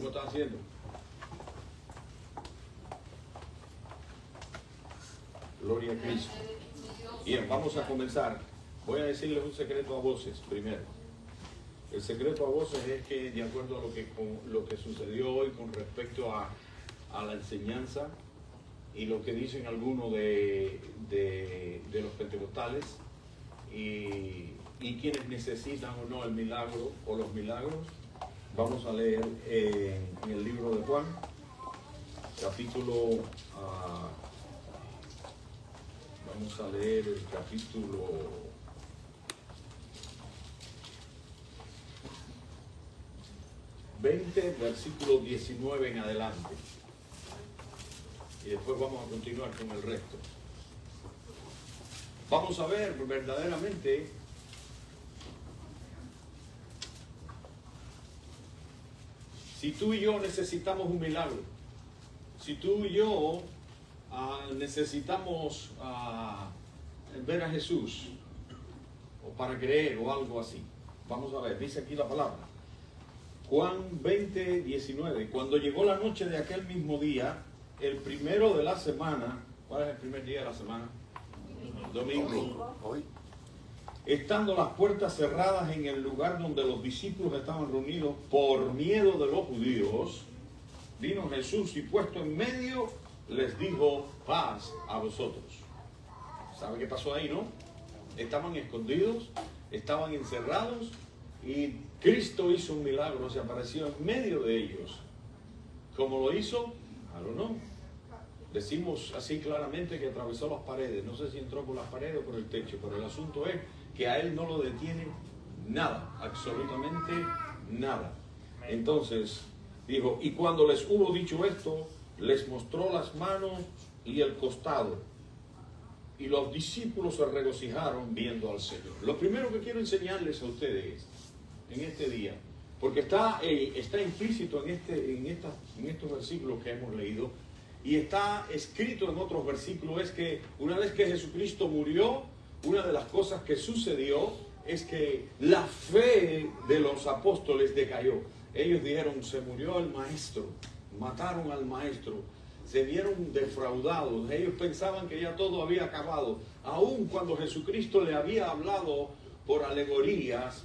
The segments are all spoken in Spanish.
¿Cómo están haciendo? Gloria a Cristo. Bien, vamos a comenzar. Voy a decirles un secreto a voces primero. El secreto a voces es que, de acuerdo a lo que sucedió hoy con respecto a la enseñanza y lo que dicen algunos de los pentecostales y quienes necesitan o no el milagro o los milagros, vamos a leer en el libro de Juan, capítulo... vamos a leer el capítulo 20, versículo 19 en adelante. Y después vamos a continuar con el resto. Vamos a ver verdaderamente si tú y yo necesitamos un milagro. Si tú y yo necesitamos ver a Jesús o para creer o algo así. Vamos a ver, dice aquí la palabra. Juan 20, 19. Cuando llegó la noche de aquel mismo día, el primero de la semana. ¿Cuál es el primer día de la semana? Domingo. Hoy. Estando las puertas cerradas en el lugar donde los discípulos estaban reunidos por miedo de los judíos, vino Jesús y puesto en medio les dijo: paz a vosotros. ¿Sabe qué pasó ahí, no? Estaban escondidos, estaban encerrados y Cristo hizo un milagro, se apareció en medio de ellos. ¿Cómo lo hizo? I don't know. Decimos así claramente que atravesó las paredes. No sé si entró por las paredes o por el techo, pero el asunto es que a él no lo detiene nada, absolutamente nada. Entonces dijo, y cuando les hubo dicho esto, les mostró las manos y el costado. Y los discípulos se regocijaron viendo al Señor. Lo primero que quiero enseñarles a ustedes en este día, porque está implícito en estos versículos que hemos leído, y está escrito en otros versículos, es que una vez que Jesucristo murió, una de las cosas que sucedió es que la fe de los apóstoles decayó. Ellos dijeron, se murió el maestro, mataron al maestro, se vieron defraudados, ellos pensaban que ya todo había acabado, aun cuando Jesucristo le había hablado por alegorías,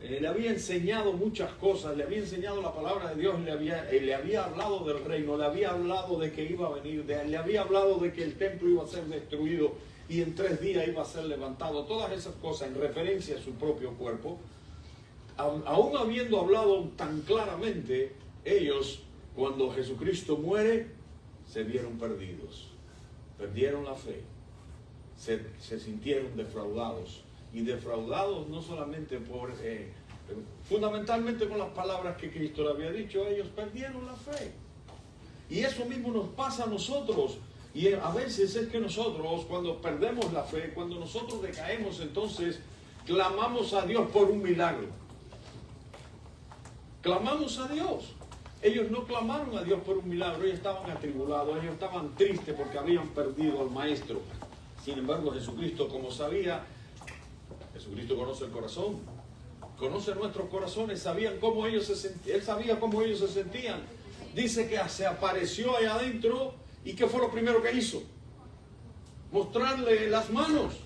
le había enseñado muchas cosas, le había enseñado la palabra de Dios, le había hablado del reino, le había hablado de que iba a venir, le había hablado de que el templo iba a ser destruido y en 3 días iba a ser levantado, todas esas cosas en referencia a su propio cuerpo. Aún habiendo hablado tan claramente, ellos, cuando Jesucristo muere, se vieron perdidos, perdieron la fe, se sintieron defraudados. Y defraudados no solamente fundamentalmente con las palabras que Cristo le había dicho, ellos perdieron la fe. Y eso mismo nos pasa a nosotros. Y a veces es que nosotros, cuando perdemos la fe, cuando nosotros decaemos, entonces clamamos a Dios por un milagro. Clamamos a Dios. Ellos no clamaron a Dios por un milagro, ellos estaban atribulados, ellos estaban tristes porque habían perdido al Maestro. Sin embargo, Jesucristo, como sabía, Jesucristo conoce el corazón, conoce nuestros corazones, Él sabía cómo ellos se sentían. Dice que se apareció allá adentro y ¿qué fue lo primero que hizo? Mostrarle las manos,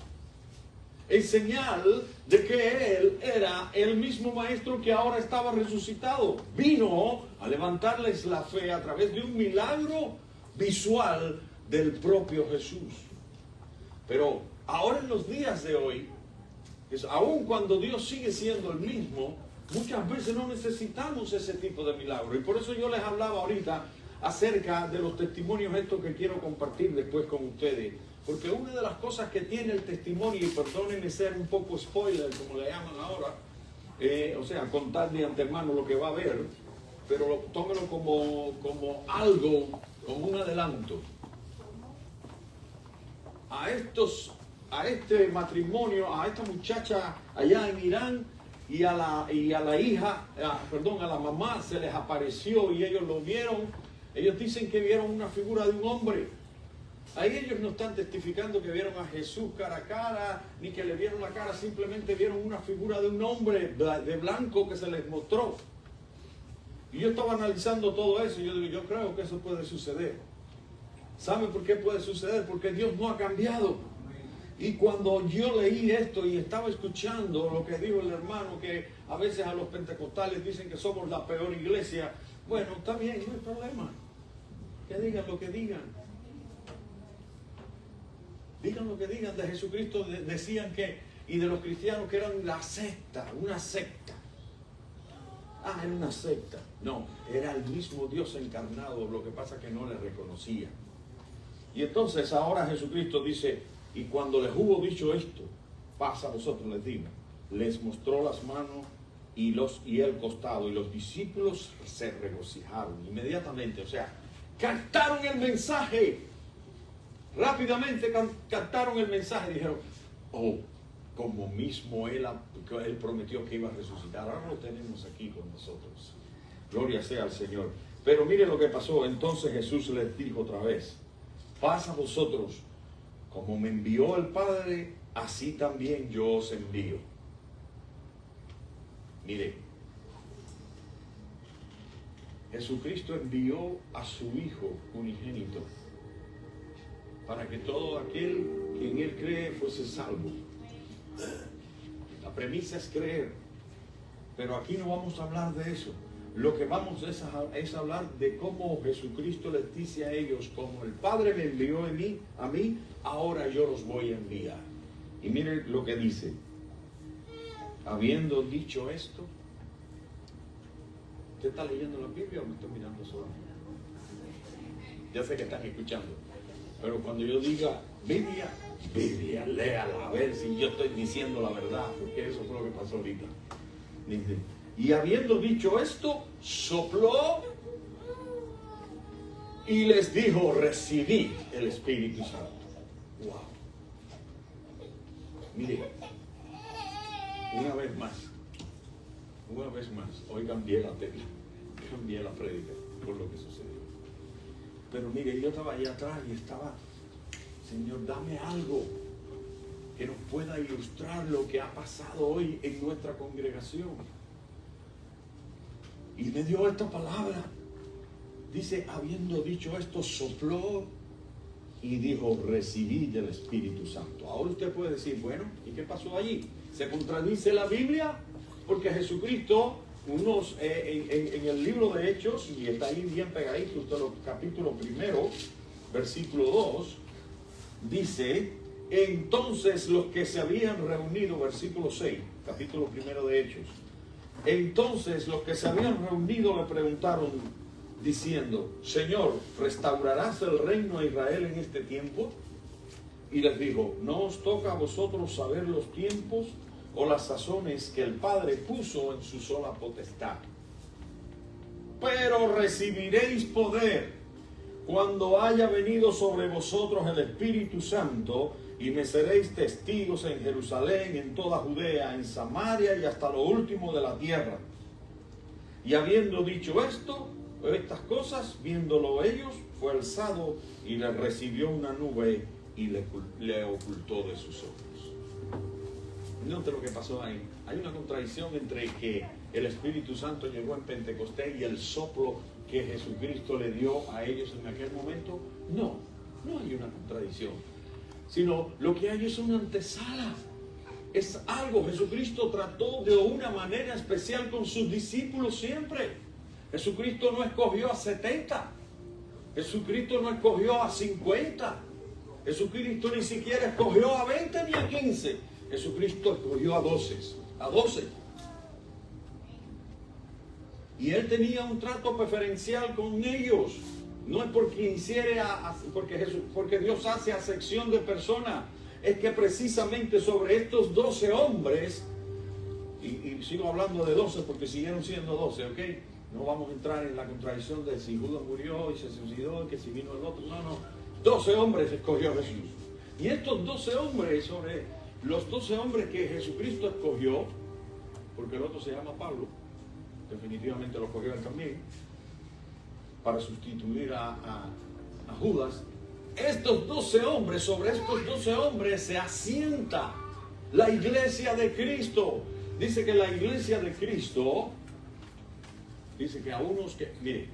en señal de que Él era el mismo Maestro que ahora estaba resucitado. Vino a levantarles la fe a través de un milagro visual del propio Jesús. Pero ahora en los días de hoy, aun cuando Dios sigue siendo el mismo, muchas veces no necesitamos ese tipo de milagro. Y por eso yo les hablaba ahorita acerca de los testimonios estos que quiero compartir después con ustedes. Porque una de las cosas que tiene el testimonio, y perdónenme ser un poco spoiler, como le llaman ahora, o sea, contar de antemano lo que va a haber, pero tómelo como algo, como un adelanto. A este matrimonio, a esta muchacha allá en Irán y a la hija, a la mamá se les apareció y ellos lo vieron. Ellos dicen que vieron una figura de un hombre. Ahí ellos no están testificando que vieron a Jesús cara a cara, ni que le vieron la cara, simplemente vieron una figura de un hombre de blanco que se les mostró. Y yo estaba analizando todo eso y yo digo, yo creo que eso puede suceder. ¿Sabe por qué puede suceder? Porque Dios no ha cambiado. Y cuando yo leí esto y estaba escuchando lo que dijo el hermano, que a veces a los pentecostales dicen que somos la peor iglesia, bueno, está bien, no hay problema. Que digan lo que digan. Digan lo que digan. De Jesucristo decían que, y de los cristianos que eran la secta, una secta. Ah, era una secta. No, era el mismo Dios encarnado, lo que pasa es que no le reconocían. Y entonces ahora Jesucristo dice, y cuando les hubo dicho esto, paz a vosotros, les digo, les mostró las manos y el costado, y los discípulos se regocijaron inmediatamente, o sea, captaron el mensaje, rápidamente captaron el mensaje, dijeron, oh, como mismo él prometió que iba a resucitar, ahora lo tenemos aquí con nosotros, gloria sea al Señor. Pero mire lo que pasó. Entonces Jesús les dijo otra vez, paz a vosotros, como me envió el Padre, así también yo os envío. Mire, Jesucristo envió a su Hijo unigénito para que todo aquel que en Él cree fuese salvo. La premisa es creer, pero aquí no vamos a hablar de eso. Lo que vamos es hablar de cómo Jesucristo les dice a ellos, como el Padre me envió a mí, ahora yo los voy a enviar. Y miren lo que dice. Habiendo dicho esto, ¿usted está leyendo la Biblia o me está mirando solamente? Ya sé que están escuchando, pero cuando yo diga Biblia, léala, a ver si yo estoy diciendo la verdad, porque eso fue lo que pasó ahorita. Dice, y habiendo dicho esto, sopló y les dijo, recibid el Espíritu Santo. Wow. Mire, una vez más, hoy cambié la prédica por lo que sucedió. Pero mire, yo estaba ahí atrás y estaba, Señor, dame algo que nos pueda ilustrar lo que ha pasado hoy en nuestra congregación. Y me dio esta palabra. Dice, habiendo dicho esto, sopló y dijo, recibid el Espíritu Santo. Ahora usted puede decir, bueno, ¿y qué pasó allí? ¿Se contradice la Biblia? Porque Jesucristo, en el libro de Hechos, y está ahí bien pegadito, usted lo capítulo 1, versículo 2, dice, entonces los que se habían reunido, versículo 6, capítulo 1 de Hechos, entonces los que se habían reunido le preguntaron, diciendo, Señor, ¿restaurarás el reino a Israel en este tiempo? Y les dijo, no os toca a vosotros saber los tiempos o las sazones que el Padre puso en su sola potestad. Pero recibiréis poder cuando haya venido sobre vosotros el Espíritu Santo, y me seréis testigos en Jerusalén, en toda Judea, en Samaria y hasta lo último de la tierra. Y habiendo dicho estas cosas, viéndolo ellos, fue alzado y le recibió una nube y le ocultó de sus ojos. Note lo que pasó ahí. Hay una contradicción entre que el Espíritu Santo llegó en Pentecostés y el soplo que Jesucristo le dio a ellos en aquel momento. No hay una contradicción, sino lo que hay es una antesala. Es algo. Jesucristo trató de una manera especial con sus discípulos siempre. Jesucristo no escogió a 70. Jesucristo no escogió a 50. Jesucristo ni siquiera escogió a 20 ni a 15. Jesucristo escogió a 12. Y Él tenía un trato preferencial con ellos. No es porque porque Dios hace acepción de personas. Es que precisamente sobre estos 12 hombres, y sigo hablando de 12 porque siguieron siendo 12, ¿ok? No vamos a entrar en la contradicción de si Judas murió y se suicidó, que si vino el otro. No. 12 hombres escogió Jesús. Y estos 12 hombres, sobre los 12 hombres que Jesucristo escogió, porque el otro se llama Pablo, definitivamente lo escogió él también, para sustituir a Judas. Estos 12 hombres, sobre estos 12 hombres se asienta la iglesia de Cristo. Dice que la iglesia de Cristo Dice que a unos que, mire,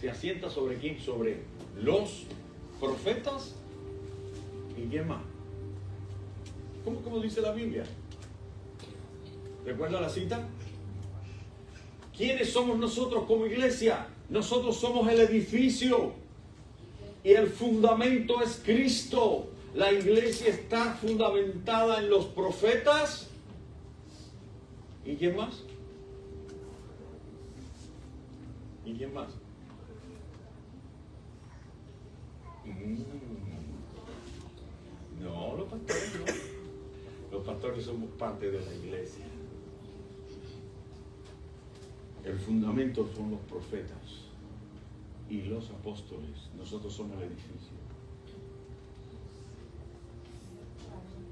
se asienta sobre quién, sobre los profetas y quién más. ¿Cómo dice la Biblia? ¿Recuerda la cita? ¿Quiénes somos nosotros como iglesia? Nosotros somos el edificio y el fundamento es Cristo. La iglesia está fundamentada en los profetas. ¿Y quién más? ¿Y quién más? No, los pastores no. Los pastores somos parte de la iglesia. El fundamento son los profetas y los apóstoles. Nosotros somos el edificio.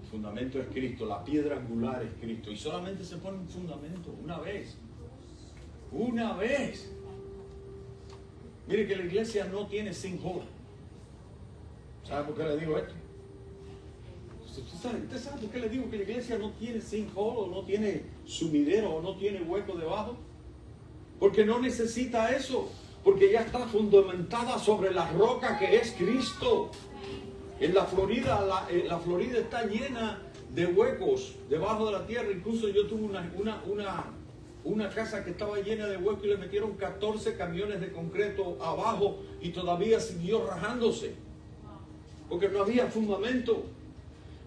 El fundamento es Cristo, la piedra angular es Cristo. Y solamente se pone un fundamento una vez. Una vez. Mire que la iglesia no tiene sinkhole. ¿Sabe por qué le digo esto? ¿Usted sabe por qué le digo que la iglesia no tiene sinkhole, o no tiene sumidero, o no tiene hueco debajo? Porque no necesita eso, porque ya está fundamentada sobre la roca que es Cristo. En la Florida, la Florida está llena de huecos debajo de la tierra. Incluso yo tuve una casa que estaba llena de huecos y le metieron 14 camiones de concreto abajo y todavía siguió rajándose, porque no había fundamento.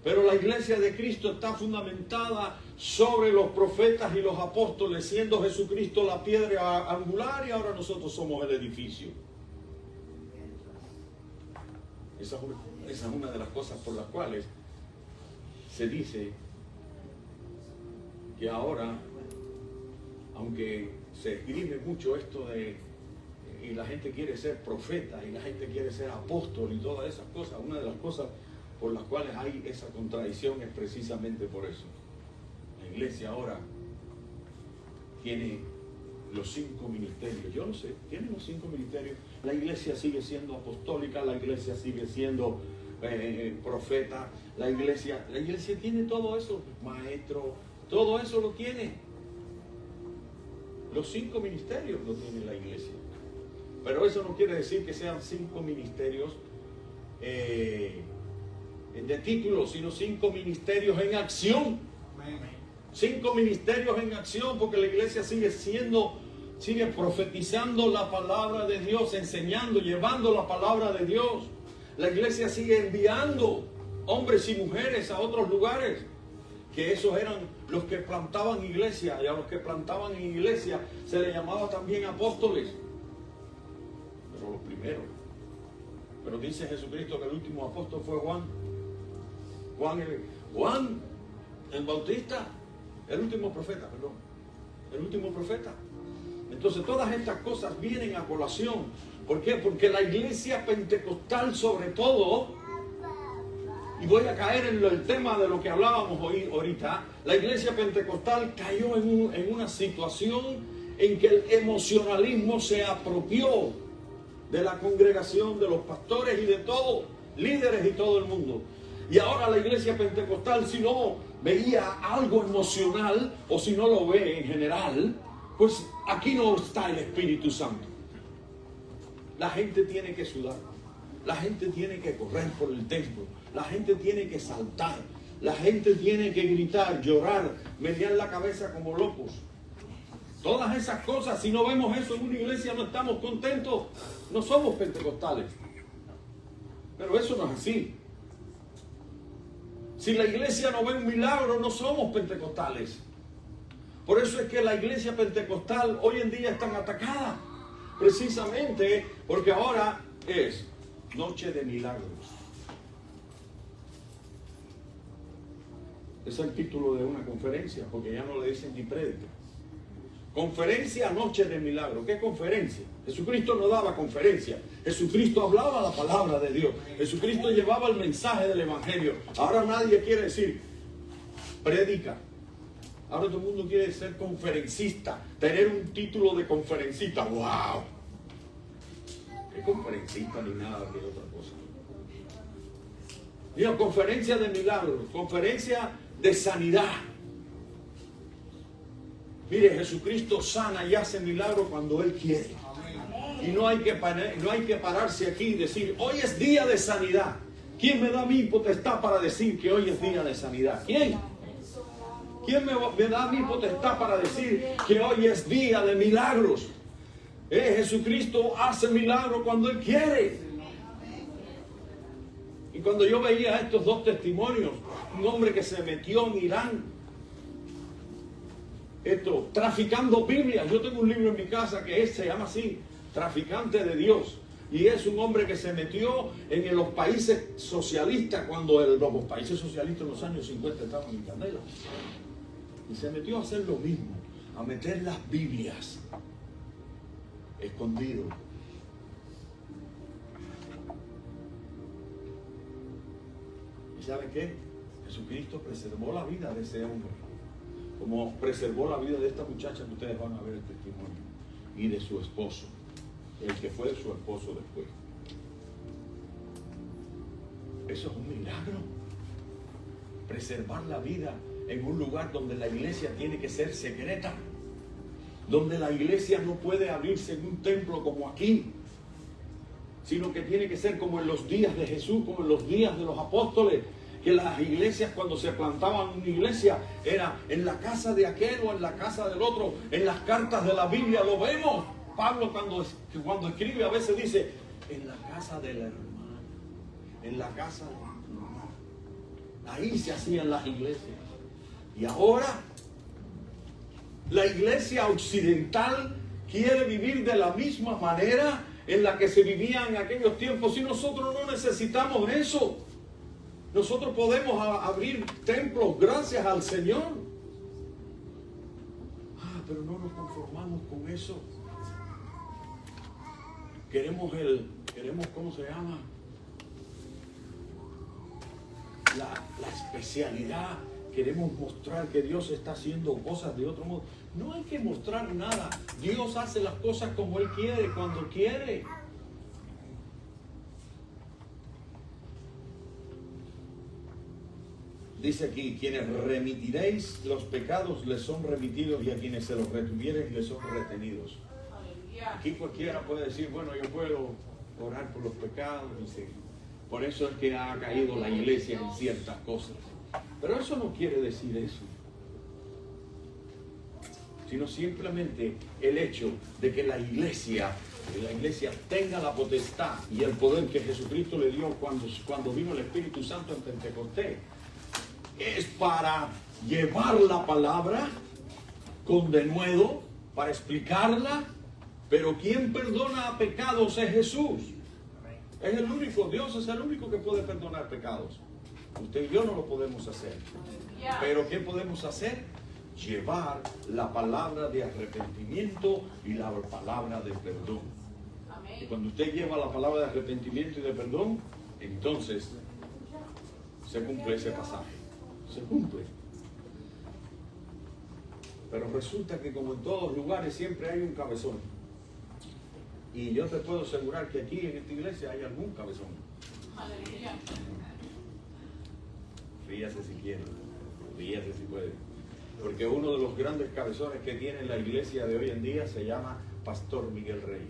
Pero la iglesia de Cristo está fundamentada sobre los profetas y los apóstoles, siendo Jesucristo la piedra angular y ahora nosotros somos el edificio. Esa es una de las cosas por las cuales se dice que ahora, aunque se escribe mucho esto de, y la gente quiere ser profeta y la gente quiere ser apóstol y todas esas cosas, una de las cosas por las cuales hay esa contradicción es precisamente por eso. La iglesia ahora tiene los 5 ministerios. Yo no sé, tiene los 5 ministerios. La iglesia sigue siendo apostólica, la iglesia sigue siendo profeta, la iglesia tiene todo eso, maestro, todo eso lo tiene. Los 5 ministerios lo tiene la iglesia. Pero eso no quiere decir que sean 5 ministerios de título, sino 5 ministerios en acción. 5 ministerios en acción, porque la iglesia sigue profetizando la palabra de Dios, enseñando, llevando la palabra de Dios. La iglesia sigue enviando hombres y mujeres a otros lugares, que esos eran los que plantaban iglesia, y a los que plantaban en iglesia se les llamaba también apóstoles. Pero los primeros. Pero dice Jesucristo que el último apóstol fue Juan el Bautista, el último profeta. Entonces todas estas cosas vienen a colación. ¿Por qué? Porque la iglesia pentecostal, sobre todo, y voy a caer en el tema de lo que hablábamos hoy ahorita, la iglesia pentecostal cayó en una situación en que el emocionalismo se apropió de la congregación, de los pastores y de todos, líderes y todo el mundo. Y ahora la iglesia pentecostal, si no veía algo emocional, o si no lo ve en general, pues aquí no está el Espíritu Santo. La gente tiene que sudar, la gente tiene que correr por el templo, la gente tiene que saltar, la gente tiene que gritar, llorar, menear la cabeza como locos. Todas esas cosas, si no vemos eso en una iglesia, no estamos contentos, no somos pentecostales. Pero eso no es así. Si la iglesia no ve un milagro, no somos pentecostales. Por eso es que la iglesia pentecostal hoy en día es tan atacada. Precisamente porque ahora es noche de milagros. Es el título de una conferencia, porque ya no le dicen ni prédica. Conferencia Noche de Milagro. ¿Qué conferencia? Jesucristo no daba conferencia. Jesucristo hablaba la palabra de Dios. Jesucristo llevaba el mensaje del Evangelio. Ahora nadie quiere decir predica. Ahora todo el mundo quiere ser conferencista, tener un título de conferencista. ¡Wow! ¿Qué conferencista ni nada de otra cosa? Digo, conferencia de milagros, conferencia de sanidad. Mire, Jesucristo sana y hace milagros cuando Él quiere. Y no hay que pararse aquí y decir, hoy es día de sanidad. ¿Quién me da mi potestad para decir que hoy es día de sanidad? ¿Quién? ¿Quién me da mi potestad para decir que hoy es día de milagros? Jesucristo hace milagros cuando Él quiere. Y cuando yo veía estos dos testimonios, un hombre que se metió en Irán, traficando Biblias. Yo tengo un libro en mi casa que se llama así, Traficante de Dios. Y es un hombre que se metió en los países socialistas, cuando los países socialistas en los años 50 estaban en candela. Y se metió a hacer lo mismo, a meter las Biblias escondido. ¿Y saben qué? Jesucristo preservó la vida de ese hombre, como preservó la vida de esta muchacha que ustedes van a ver el testimonio, y de su esposo, el que fue su esposo después. Eso es un milagro. Preservar la vida en un lugar donde la iglesia tiene que ser secreta, donde la iglesia no puede abrirse en un templo como aquí, sino que tiene que ser como en los días de Jesús, como en los días de los apóstoles, que las iglesias, cuando se plantaban una iglesia, era en la casa de aquel o en la casa del otro. En las cartas de la Biblia lo vemos. Pablo cuando escribe a veces dice, en la casa de la hermana, en la casa de la hermana. Ahí se hacían las iglesias. Y ahora la iglesia occidental quiere vivir de la misma manera en la que se vivía en aquellos tiempos, y nosotros no necesitamos eso. Nosotros podemos abrir templos gracias al Señor. Pero no nos conformamos con eso. Queremos ¿cómo se llama? La especialidad. Queremos mostrar que Dios está haciendo cosas de otro modo. No hay que mostrar nada. Dios hace las cosas como Él quiere, cuando quiere. Dice aquí, quienes remitiréis los pecados les son remitidos, y a quienes se los retuviereis les son retenidos. Aquí cualquiera puede decir, bueno, yo puedo orar por los pecados. Dice, por eso es que ha caído la iglesia en ciertas cosas. Pero eso no quiere decir eso, sino simplemente el hecho de que la iglesia tenga la potestad y el poder que Jesucristo le dio cuando vino el Espíritu Santo en Pentecostés. Es para llevar la palabra con denuedo, para explicarla, pero quien perdona pecados es Jesús. Es el único, Dios es el único que puede perdonar pecados. Usted y yo no lo podemos hacer. Pero ¿qué podemos hacer? Llevar la palabra de arrepentimiento y la palabra de perdón. Y cuando usted lleva la palabra de arrepentimiento y de perdón, entonces se cumple ese pasaje. Se cumple. Pero resulta que, como en todos lugares, siempre hay un cabezón. Y yo te puedo asegurar que aquí en esta iglesia hay algún cabezón. Aleluya. Ríase si quiere, ríase si puede. Porque uno de los grandes cabezones que tiene la iglesia de hoy en día se llama Pastor Miguel Reyes.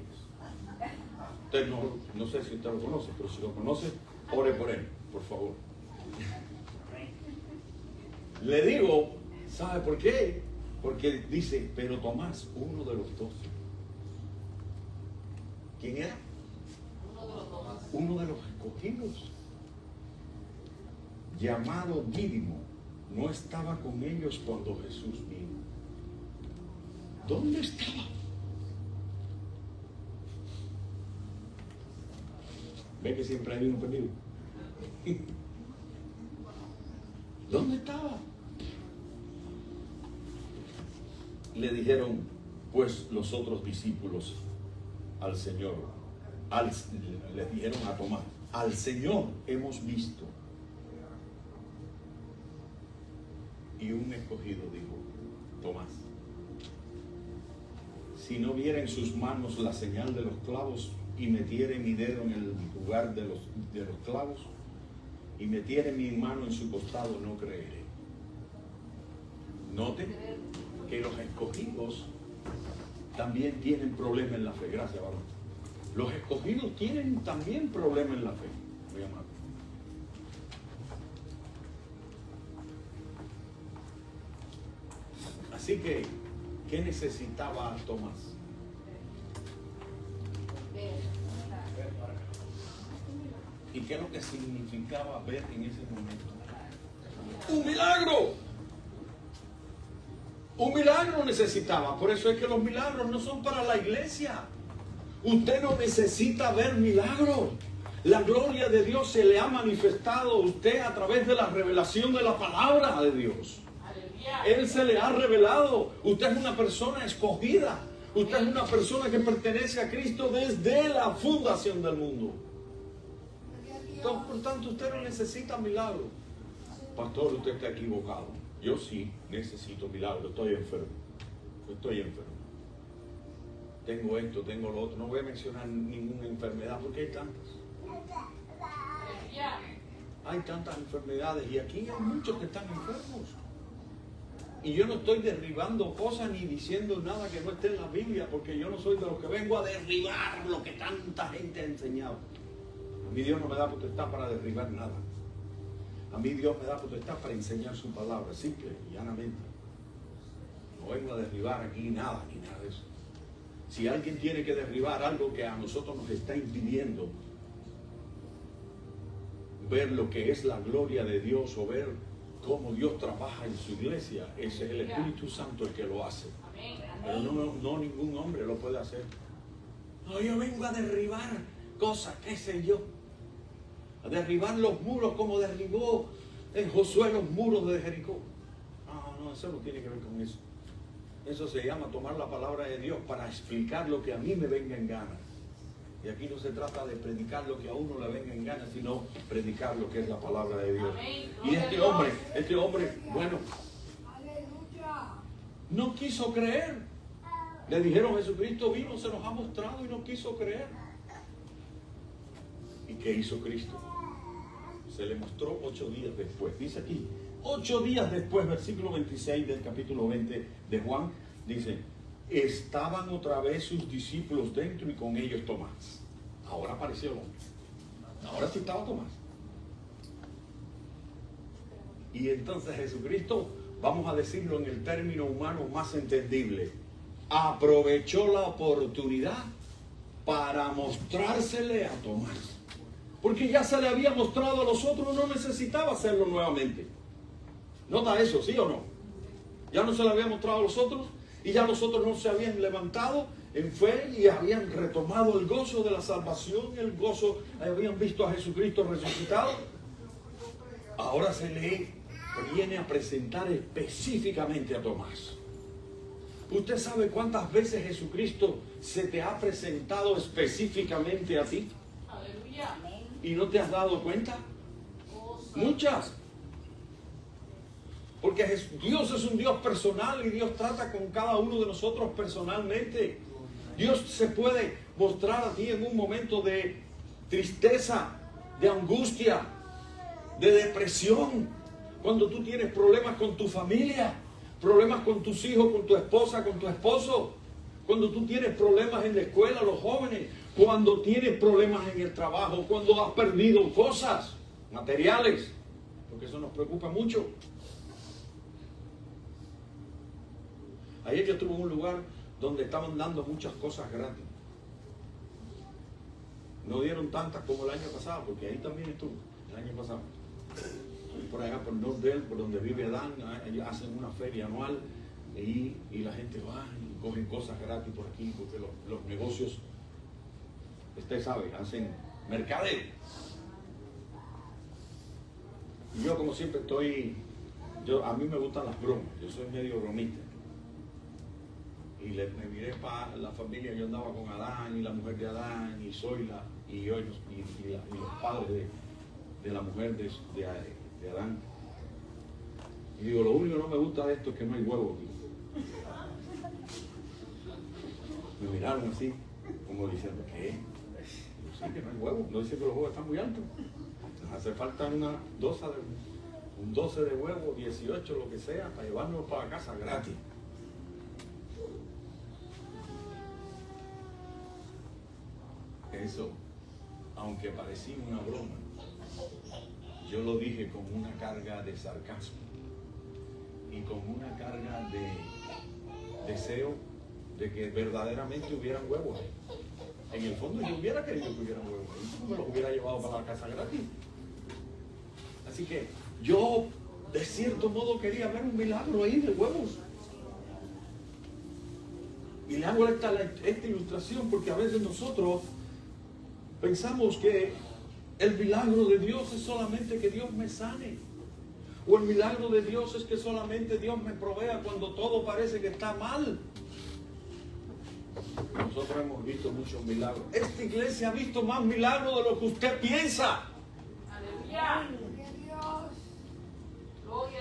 Usted no sé si usted lo conoce, pero si lo conoce, ore por él, por favor. Le digo, ¿sabe por qué? Porque dice, pero Tomás, uno de los 12. ¿Quién era? Uno de los escogidos, llamado Dídimo, no estaba con ellos cuando Jesús vino. ¿Dónde estaba? ¿Ve que siempre hay uno perdido? ¿Dónde estaba? Le dijeron pues los otros discípulos al Señor, le dijeron a Tomás, al Señor hemos visto. Y un escogido dijo, Tomás, si no viera en sus manos la señal de los clavos, y metiere mi dedo en el lugar de los clavos, y metiere mi mano en su costado, no creeré. Note, que los escogidos también tienen problemas en la fe. Gracias, varón. Los escogidos tienen también problemas en la fe. Muy amable. Así que, ¿qué necesitaba Tomás? ¿Y qué es lo que significaba ver en ese momento? ¡Un milagro! Un milagro necesitaba. Por eso es que los milagros no son para la iglesia. Usted no necesita ver milagros. La gloria de Dios se le ha manifestado a usted a través de la revelación de la palabra de Dios. Él se le ha revelado. Usted es una persona escogida. Usted es una persona que pertenece a Cristo desde la fundación del mundo. Entonces, por tanto, usted no necesita milagro. Pastor, usted está equivocado. Yo sí necesito milagro. Estoy enfermo. Tengo esto, tengo lo otro. No voy a mencionar ninguna enfermedad porque hay tantas. Hay tantas enfermedades y aquí hay muchos que están enfermos. Y yo no estoy derribando cosas ni diciendo nada que no esté en la Biblia, porque yo no soy de los que vengo a derribar lo que tanta gente ha enseñado. A mí Dios no me da potestad para derribar nada. A mí Dios me da potestad para enseñar su palabra, simple y llanamente. No vengo a derribar aquí nada, ni nada de eso. Si alguien tiene que derribar algo que a nosotros nos está impidiendo ver lo que es la gloria de Dios o ver cómo Dios trabaja en su iglesia, ese es el Espíritu Santo el que lo hace. Pero no ningún hombre lo puede hacer. No, yo vengo a derribar cosas, qué sé yo. A derribar los muros como derribó Josué los muros de Jericó. No, eso no tiene que ver con eso. Eso se llama tomar la palabra de Dios para explicar lo que a mí me venga en gana. Y aquí no se trata de predicar lo que a uno le venga en gana, sino predicar lo que es la palabra de Dios. Y este hombre, bueno, no quiso creer. Le dijeron, Jesucristo vino, se nos ha mostrado y no quiso creer. ¿Y qué hizo Cristo? Se le mostró 8 días después. Dice aquí, 8 días después, versículo 26 del capítulo 20 de Juan, dice: estaban otra vez sus discípulos dentro y con ellos Tomás. Ahora apareció el hombre. Ahora sí estaba Tomás. Y entonces Jesucristo, vamos a decirlo en el término humano más entendible, aprovechó la oportunidad para mostrársele a Tomás. Porque ya se le había mostrado a los otros, no necesitaba hacerlo nuevamente. ¿Nota eso, sí o no? Ya no se le había mostrado a los otros. Y ya los otros no se habían levantado en fe y habían retomado el gozo de la salvación, el gozo, habían visto a Jesucristo resucitado. Ahora se le viene a presentar específicamente a Tomás. ¿Usted sabe cuántas veces Jesucristo se te ha presentado específicamente a ti? Aleluya. ¿Y no te has dado cuenta? Muchas. Porque Dios es un Dios personal y Dios trata con cada uno de nosotros personalmente. Dios se puede mostrar a ti en un momento de tristeza, de angustia, de depresión. Cuando tú tienes problemas con tu familia, problemas con tus hijos, con tu esposa, con tu esposo. Cuando tú tienes problemas en la escuela, los jóvenes. Cuando tienes problemas en el trabajo, cuando has perdido cosas materiales. Porque eso nos preocupa mucho. Ayer yo estuve en un lugar donde estaban dando muchas cosas gratis. No dieron tantas como el año pasado, porque ahí también estuve, el año pasado. Por allá, por Northdale, por donde vive Adán, hacen una feria anual y la gente va y cogen cosas gratis por aquí, porque los negocios, usted sabe, hacen mercadeo. Y yo, como siempre, a mí me gustan las bromas, yo soy medio bromista. Y me miré para la familia, yo andaba con Adán y la mujer de Adán y Zoila y yo y los padres de la mujer de Adán. Y digo, lo único que no me gusta de esto es que no hay huevo aquí. Me miraron así, como diciendo, ¿qué? Yo sé que no hay huevo, no dice que los huevos están muy altos. Nos hace falta un 12 de huevo, 18, lo que sea, para llevarnos para casa gratis. eso, aunque parecía una broma, yo lo dije con una carga de sarcasmo y con una carga de deseo de que verdaderamente hubieran huevos ahí. En el fondo yo hubiera querido que hubieran huevos ahí, no me los hubiera llevado para la casa gratis. Así que yo de cierto modo quería ver un milagro ahí de huevos. Y le hago esta ilustración porque a veces nosotros pensamos que el milagro de Dios es solamente que Dios me sane. O el milagro de Dios es que solamente Dios me provea cuando todo parece que está mal. Nosotros hemos visto muchos milagros. Esta iglesia ha visto más milagros de lo que usted piensa. Aleluya.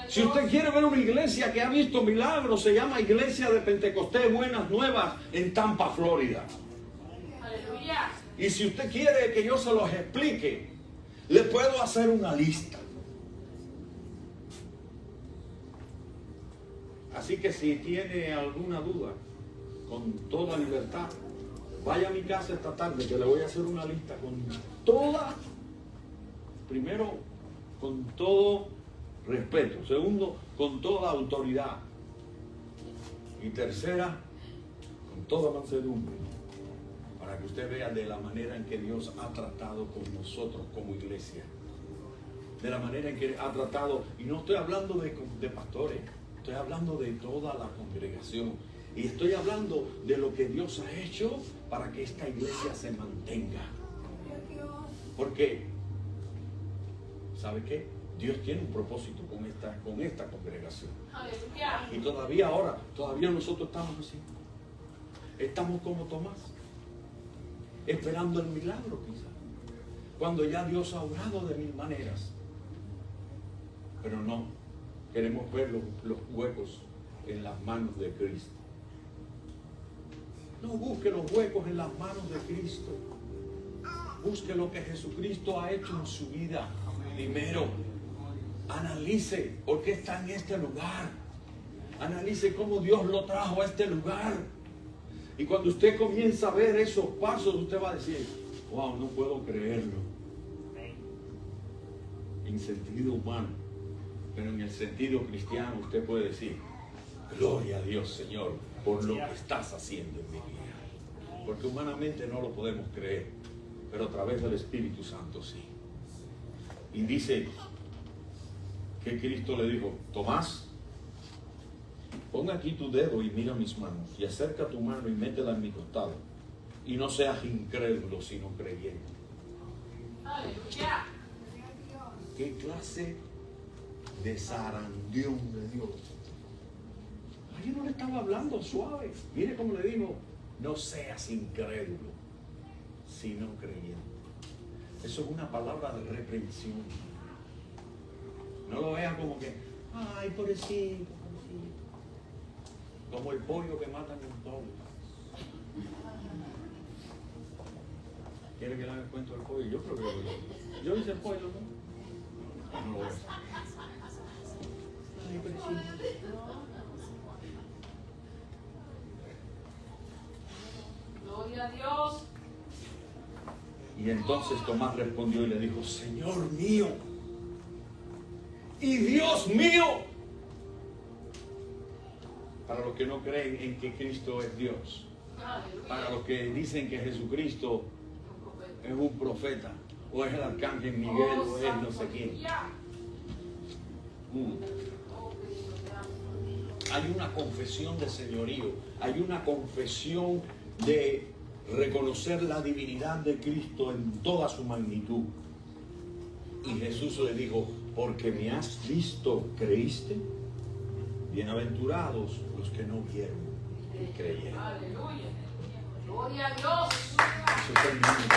Si usted quiere ver una iglesia que ha visto milagros, se llama Iglesia de Pentecostés Buenas Nuevas en Tampa, Florida. Aleluya. Y si usted quiere que yo se los explique, le puedo hacer una lista. Así que si tiene alguna duda, con toda libertad, vaya a mi casa esta tarde que le voy a hacer una lista con toda, primero, con todo respeto. Segundo, con toda autoridad. Y tercera, con toda mansedumbre. Para que usted vea de la manera en que Dios ha tratado con nosotros como iglesia. De la manera en que ha tratado, y no estoy hablando de pastores, estoy hablando de toda la congregación. Y estoy hablando de lo que Dios ha hecho para que esta iglesia se mantenga. Porque, ¿sabe qué? Dios tiene un propósito con esta congregación. Aleluya. Y todavía nosotros estamos así. Estamos como Tomás, esperando el milagro quizás. Cuando ya Dios ha obrado de mil maneras. Pero no, queremos ver los huecos en las manos de Cristo. No busque los huecos en las manos de Cristo. Busque lo que Jesucristo ha hecho en su vida. Primero, analice por qué está en este lugar. Analice cómo Dios lo trajo a este lugar. Y cuando usted comienza a ver esos pasos, usted va a decir, wow, no puedo creerlo. En sentido humano, pero en el sentido cristiano usted puede decir, gloria a Dios, Señor, por lo que estás haciendo en mi vida. Porque humanamente no lo podemos creer, pero a través del Espíritu Santo sí. Y dice que Cristo le dijo, Tomás, pon aquí tu dedo y mira mis manos, y acerca tu mano y métela en mi costado, y no seas incrédulo sino creyente. Aleluya. ¿Qué clase de zarandeón de Dios? Ay, yo no le estaba hablando suave. Mire cómo le digo, no seas incrédulo sino creyente. Eso es una palabra de reprensión. No lo vea como que, ay, pobrecito, pobrecito. Como el pollo que matan en un pollo. ¿Quiere que le haga el cuento del pollo? Yo creo que yo hice el pollo, ¿no? No lo veo. Ay, pobrecito. Gloria a Dios. Y entonces Tomás respondió y le dijo, Señor mío y Dios mío. Para los que no creen en que Cristo es Dios, para los que dicen que Jesucristo es un profeta, o es el arcángel Miguel, o es no sé quién. Hay una confesión de señorío, hay una confesión de reconocer la divinidad de Cristo en toda su magnitud. Y Jesús le dijo, porque me has visto, ¿creíste? Bienaventurados los que no vieron y creyeron. Aleluya. Gloria a Dios. Eso es el mundo.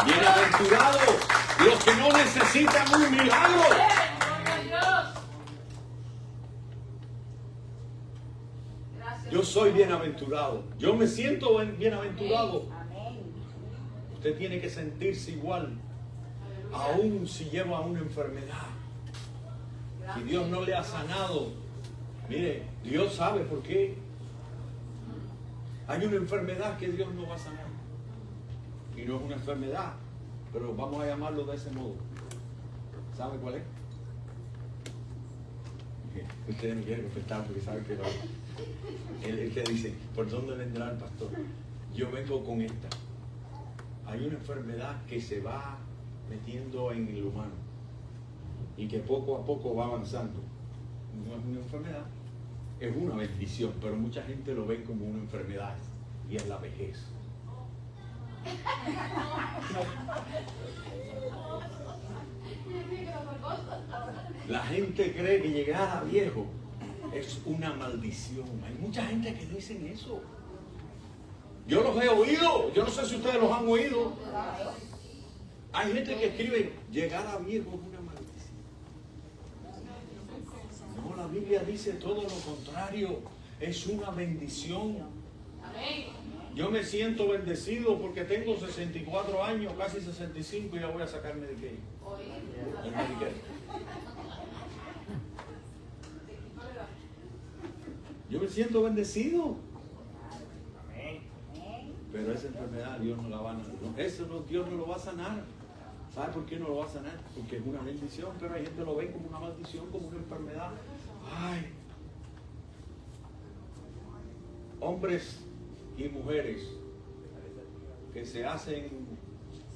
Bienaventurados los que no necesitan un milagro. Gloria a Dios. Gracias. Yo soy bienaventurado. Yo me siento bienaventurado. Usted tiene que sentirse igual, aún si lleva una enfermedad. Si Dios no le ha sanado, mire, Dios sabe por qué. Hay una enfermedad que Dios no va a sanar. y no es una enfermedad, pero vamos a llamarlo de ese modo. ¿Sabe cuál es? Ustedes no quieren contestar porque saben que no. Él te dice, ¿por dónde vendrá el pastor? Yo vengo con esta. Hay una enfermedad que se va metiendo en el humano y que poco a poco va avanzando. No es una enfermedad, es una bendición, pero mucha gente lo ve como una enfermedad y es la vejez. La gente cree que llegar a viejo es una maldición. Hay mucha gente que dicen eso. Yo los he oído, yo no sé si ustedes los han oído. Hay gente que escribe, llegar a viejo es una maldición. No, la Biblia dice todo lo contrario, es una bendición. Yo me siento bendecido porque tengo 64 años, casi 65 y ya voy a sacar Medicaid. El Medicaid. Yo me siento bendecido. Pero esa enfermedad Dios no la va a sanar. Eso no, Dios no lo va a sanar. ¿Sabe por qué no lo va a sanar? Porque es una bendición, pero hay gente que lo ve como una maldición, como una enfermedad. Ay. Hombres y mujeres que se hacen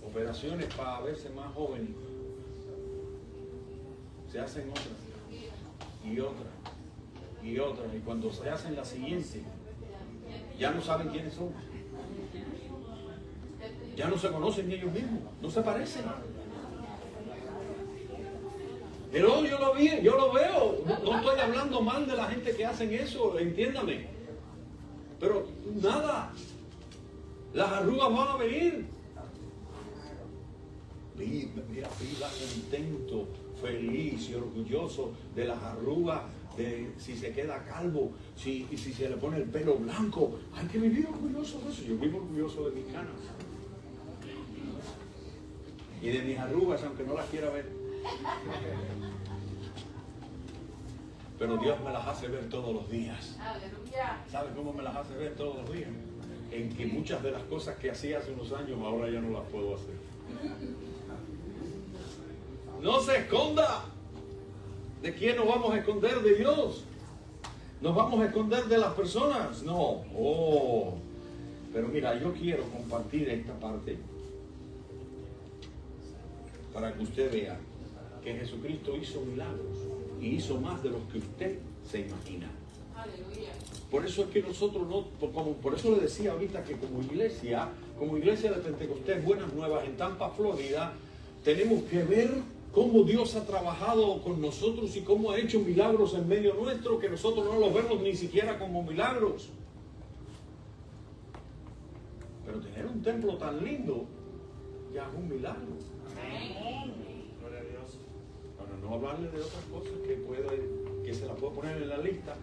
operaciones para verse más jóvenes, se hacen otras y otras y otras, y cuando se hacen la siguiente ya no saben quiénes son, ya no se conocen ellos mismos, no se parecen. Pero yo lo veo, no estoy hablando mal de la gente que hacen eso, entiéndame. Pero nada, las arrugas van a venir. Mira, viva contento, feliz y orgulloso de las arrugas, de si se queda calvo, si se le pone el pelo blanco. Hay que vivir orgulloso de eso. Yo vivo orgulloso de mis canas y de mis arrugas, aunque no las quiera ver. Pero Dios me las hace ver todos los días. ¿Sabe cómo me las hace ver todos los días? En que muchas de las cosas que hacía hace unos años ahora ya no las puedo hacer. No se esconda. ¿De quién nos vamos a esconder? De Dios. ¿Nos vamos a esconder de las personas? No. Oh. Pero mira, yo quiero compartir esta parte para que usted vea que Jesucristo hizo milagros y hizo más de los que usted se imagina. Aleluya. Por eso es que nosotros no, por eso le decía ahorita que como iglesia de Pentecostés Buenas Nuevas en Tampa, Florida, tenemos que ver cómo Dios ha trabajado con nosotros y cómo ha hecho milagros en medio nuestro, que nosotros no los vemos ni siquiera como milagros. Pero tener un templo tan lindo ya es un milagro. Gloria a Dios. Para no hablarle de otras cosas que se la puedo poner en la lista.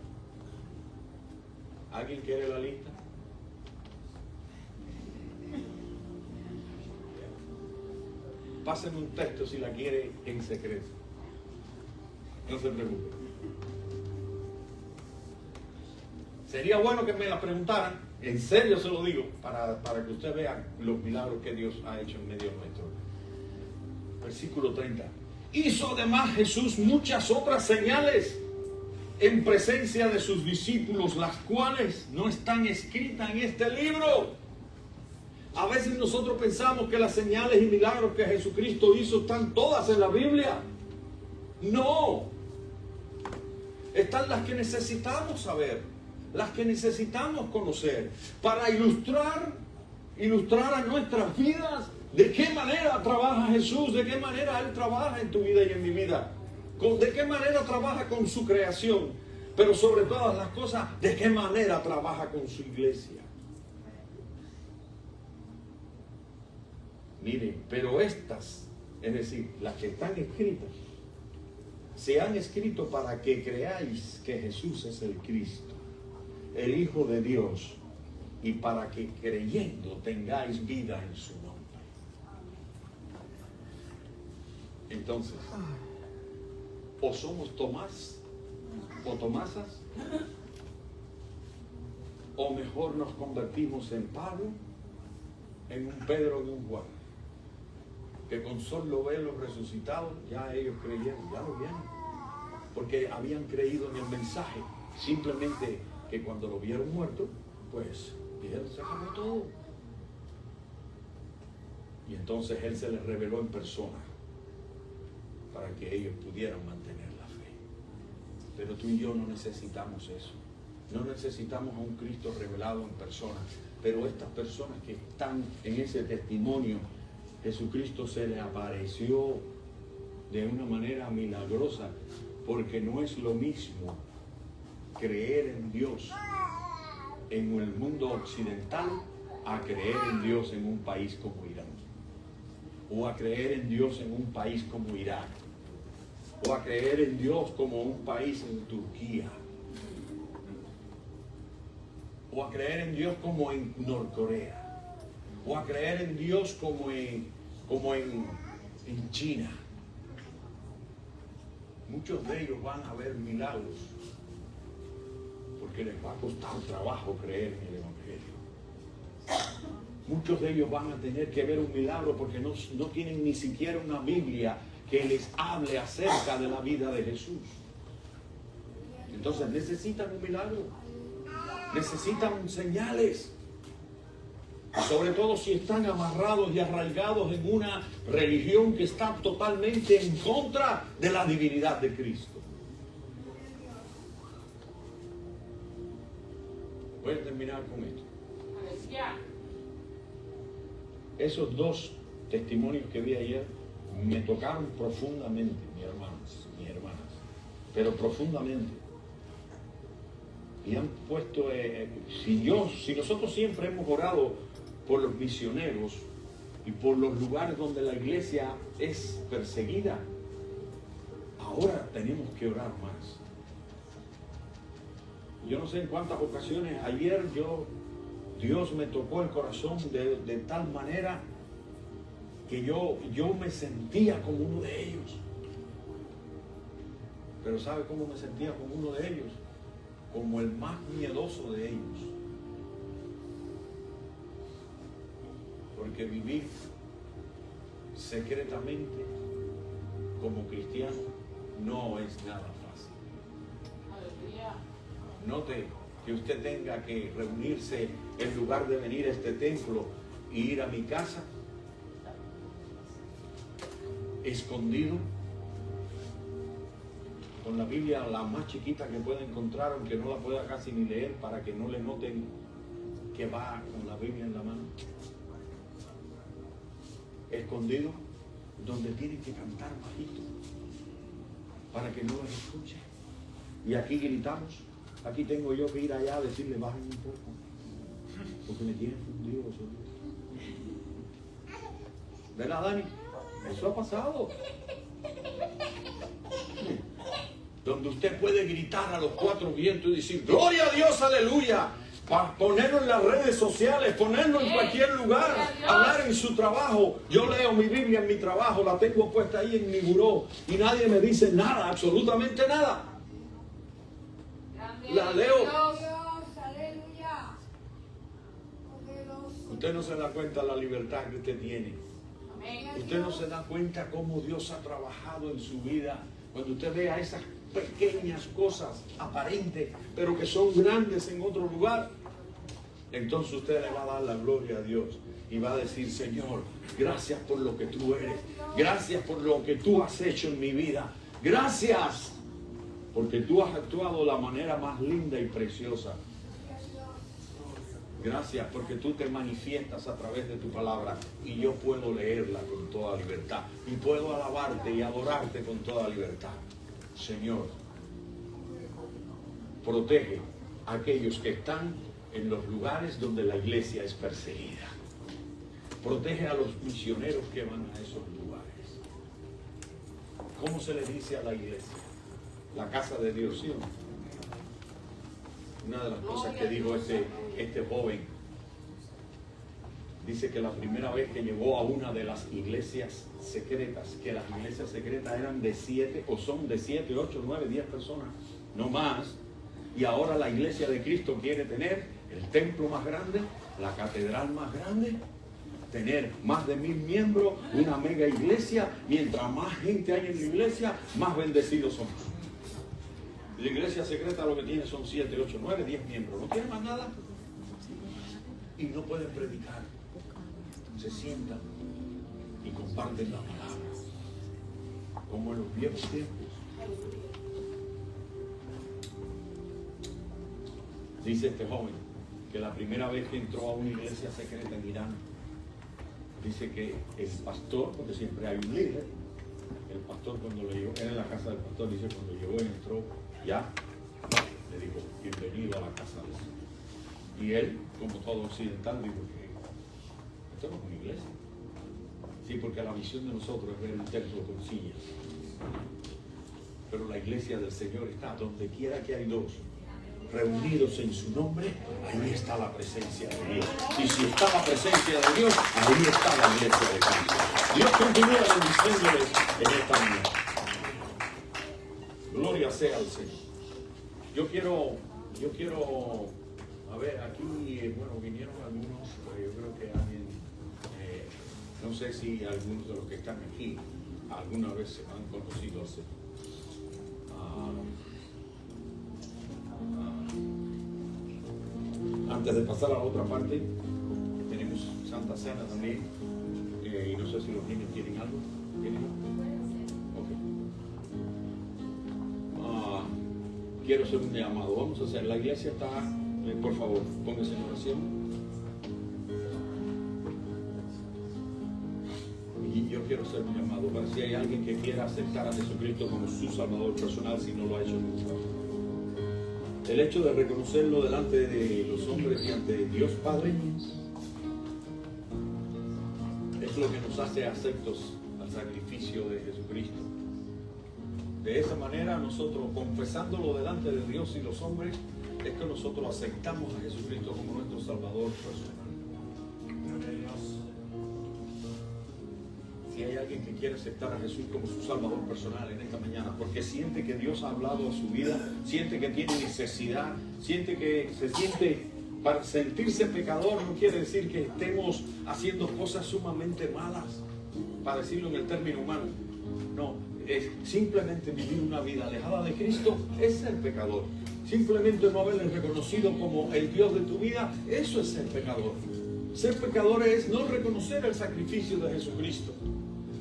¿Alguien quiere la lista? Pásenme un texto si la quiere en secreto. No se preocupe. Sería bueno que me la preguntaran, en serio se lo digo, para que usted vea los milagros que Dios ha hecho en medio nuestro. Versículo 30. Hizo además Jesús muchas otras señales en presencia de sus discípulos, las cuales no están escritas en este libro. A veces nosotros pensamos que las señales y milagros que Jesucristo hizo están todas en la Biblia. No. Están las que necesitamos saber, las que necesitamos conocer, para ilustrar a nuestras vidas de qué manera trabaja Jesús, de qué manera Él trabaja en tu vida y en mi vida. De qué manera trabaja con su creación, pero sobre todas las cosas, de qué manera trabaja con su iglesia. Mire, pero estas, es decir, las que están escritas, se han escrito para que creáis que Jesús es el Cristo, el Hijo de Dios, y para que creyendo tengáis vida en su nombre. Entonces, o somos Tomás o Tomásas, o mejor nos convertimos en Pablo, en un Pedro, en un Juan, que con solo verlos resucitados, ya ellos creyeron, ya lo vieron, porque habían creído en el mensaje. Simplemente que cuando lo vieron muerto, pues dijeron, se acabó todo. Y entonces Él se les reveló en persona para que ellos pudieran mantener la fe. Pero tú y yo no necesitamos eso. No necesitamos a un Cristo revelado en persona. Pero estas personas que están en ese testimonio, Jesucristo se les apareció de una manera milagrosa, porque no es lo mismo creer en Dios en el mundo occidental a creer en Dios en un país como Irán, o a creer en Dios en un país como Irak, o a creer en Dios como un país en Turquía, o a creer en Dios como en Norcorea, o a creer en Dios como en China. Muchos de ellos van a ver milagros porque les va a costar trabajo creer en el Evangelio. Muchos de ellos van a tener que ver un milagro porque no tienen ni siquiera una Biblia que les hable acerca de la vida de Jesús. Entonces necesitan un milagro, necesitan señales, sobre todo si están amarrados y arraigados en una religión que está totalmente en contra de la divinidad de Cristo. Voy a terminar con esto. Esos dos testimonios que vi ayer me tocaron profundamente, mis hermanas, pero profundamente. Y han puesto, si nosotros siempre hemos orado por los misioneros y por los lugares donde la iglesia es perseguida, ahora tenemos que orar más. Yo no sé en cuántas ocasiones ayer Dios me tocó el corazón de tal manera que yo me sentía como uno de ellos. Pero ¿sabe cómo me sentía como uno de ellos? Como el más miedoso de ellos. Porque vivir secretamente como cristiano no es nada fácil. Note que usted tenga que reunirse en lugar de venir a este templo y ir a mi casa escondido con la Biblia la más chiquita que pueda encontrar, aunque no la pueda casi ni leer, para que no le noten que va con la Biblia en la mano, escondido donde tienen que cantar bajito para que no los escuche. Y aquí gritamos. Aquí tengo yo que ir allá a decirle bajen un poco, porque me tienen fundido los oídos. ¿Verdad, Dani? Eso ha pasado. Donde usted puede gritar a los cuatro vientos y decir gloria a Dios, aleluya, para ponerlo en las redes sociales, ponerlo en cualquier lugar, hablar en su trabajo. Yo leo mi Biblia en mi trabajo, la tengo puesta ahí en mi buró y nadie me dice nada, absolutamente nada. La leo. Usted no se da cuenta de la libertad que usted tiene. Usted no se da cuenta cómo Dios ha trabajado en su vida. Cuando usted vea esas pequeñas cosas aparentes, pero que son grandes en otro lugar, entonces usted le va a dar la gloria a Dios y va a decir: Señor, gracias por lo que tú eres, gracias por lo que tú has hecho en mi vida, gracias porque tú has actuado de la manera más linda y preciosa. Gracias porque tú te manifiestas a través de tu palabra y yo puedo leerla con toda libertad y puedo alabarte y adorarte con toda libertad. Señor, protege a aquellos que están en los lugares donde la iglesia es perseguida. Protege a los misioneros que van a esos lugares. ¿Cómo se le dice a la iglesia? La casa de Dios, ¿sí o no? Una de las cosas que dijo este joven, dice que la primera vez que llegó a una de las iglesias secretas, que las iglesias secretas eran de 7 o son de 7, 8, 9, 10 personas, no más, y ahora la iglesia de Cristo quiere tener el templo más grande, la catedral más grande, tener más de 1000 miembros, una mega iglesia. Mientras más gente hay en la iglesia, más bendecidos somos. La iglesia secreta lo que tiene son 7, 8, 9, 10 miembros. No tiene más nada. Y no pueden predicar. Se sientan y comparten la palabra. Como en los viejos tiempos. Dice este joven que la primera vez que entró a una iglesia secreta en Irán, dice que el pastor, porque siempre hay un líder, el pastor cuando le llegó, era en la casa del pastor, dice cuando llegó y entró, ya, le dijo, bienvenido a la casa de Dios. Y él, como todo occidental, dijo que esto no es una iglesia. Sí, porque la visión de nosotros es ver un templo con sillas. Pero la iglesia del Señor está donde quiera que hay dos reunidos en su nombre, ahí está la presencia de Dios. Y si está la presencia de Dios, ahí está la iglesia de Cristo. Dios continúa bendiciéndoles en esta mañana. Gloria sea al Señor. Yo quiero, a ver, aquí, bueno, vinieron algunos, yo creo que alguien, no sé si algunos de los que están aquí alguna vez se han conocido al Señor. Antes de pasar a la otra parte, tenemos Santa Cena también, y no sé si los niños tienen algo. ¿Tienen algo? Ok. Quiero hacer un llamado. Vamos a hacer. La iglesia está, por favor, póngase en oración. Y yo quiero hacer un llamado para si hay alguien que quiera aceptar a Jesucristo como su Salvador personal, si no lo ha hecho nunca. El hecho de reconocerlo delante de los hombres y ante Dios Padre es lo que nos hace aceptos al sacrificio de Jesucristo. De esa manera nosotros, confesándolo delante de Dios y los hombres, es que nosotros aceptamos a Jesucristo como nuestro Salvador personal. Si hay alguien que quiere aceptar a Jesús como su Salvador personal en esta mañana, porque siente que Dios ha hablado a su vida, siente que tiene necesidad, siente que se siente, para sentirse pecador no quiere decir que estemos haciendo cosas sumamente malas, para decirlo en el término humano. No, es simplemente vivir una vida alejada de Cristo, es ser pecador. Simplemente no haberle reconocido como el Dios de tu vida, eso es ser pecador. Ser pecador es no reconocer el sacrificio de Jesucristo.